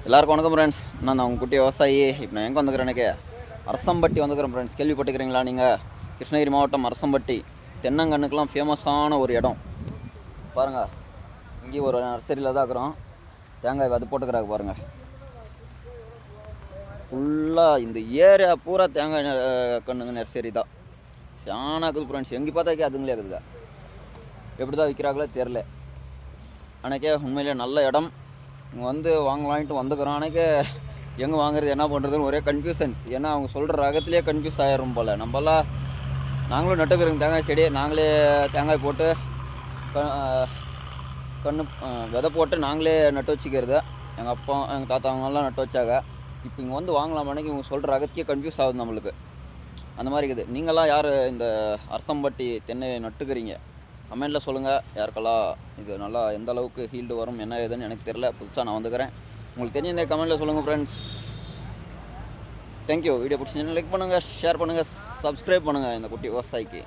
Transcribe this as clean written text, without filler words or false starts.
எல்லாருக்கும் வணக்கம் ஃப்ரெண்ட்ஸ். நான் உங்கள் குட்டி விவசாயி. இப்போ நான் எங்கே வந்துக்கிறேன், எனக்கு அரசம்பட்டி வந்துக்கிறேன் ஃப்ரெண்ட்ஸ். கேள்விப்பட்டுக்கிறீங்களா நீங்கள்? கிருஷ்ணகிரி மாவட்டம் அரசம்பட்டி தென்னங்கண்ணுக்கெலாம் ஃபேமஸான ஒரு இடம் பாருங்கள். இங்கேயும் ஒரு நர்சரியில் தான் இருக்கிறோம். தேங்காய் அது போட்டுக்கிறாங்க பாருங்கள். ஃபுல்லாக இந்த ஏரியா பூரா தேங்காய் கண்ணுங்க நர்சரி தான். சாணா இருக்குது ஃப்ரெண்ட்ஸ். எங்கே பார்த்தாக்கே அதுங்களே இருக்குதுங்க. எப்படி தான் விற்கிறாங்களோ தெரில. அன்றைக்கே உண்மையிலே நல்ல இடம். இங்கே வந்து வாங்கிட்டு வந்துக்கிறோம். அன்றைக்கே எங்கே வாங்குறது என்ன பண்ணுறதுன்னு ஒரே கன்ஃபியூஷன்ஸ். ஏன்னா அவங்க சொல்கிற ரகத்துலேயே கன்ஃபியூஸ் ஆகிடும் போல். நம்மளாம் நாங்களும் நட்டுக்கிறோங்க தேங்காய் செடி. நாங்களே தேங்காய் போட்டு கன்று விதை போட்டு நாங்களே நட்டு வச்சுக்கிறது. எங்கள் அப்பா எங்கள் தாத்தா அவங்கெல்லாம் நட்டு வச்சாங்க. இப்போ இங்கே வந்து வாங்கலாம் அன்றைக்கி இவங்க சொல்கிற ரகத்துக்கே கன்ஃபியூஸ் ஆகுது நம்மளுக்கு. அந்த மாதிரி இருக்குது. நீங்களாம் யார் இந்த அரசம்பட்டி தென்னை நட்டுக்கிறீங்க? கமெண்டில் சொல்லுங்கள். யாருக்கெல்லாம் இது நல்லா எந்த அளவுக்கு ஹீல்டு வரும் என்ன ஏதுன்னு எனக்கு தெரில. புதுசாக நான் வந்துக்கிறேன். உங்களுக்கு தெரிஞ்ச இந்த கமெண்டில் சொல்லுங்கள் ஃப்ரெண்ட்ஸ். தேங்க்யூ. வீடியோ பிடிச்சிங்கன்னா லைக் பண்ணுங்கள், ஷேர் பண்ணுங்கள், சப்ஸ்கிரைப் பண்ணுங்கள் இந்த குட்டி விவசாயிக்கு.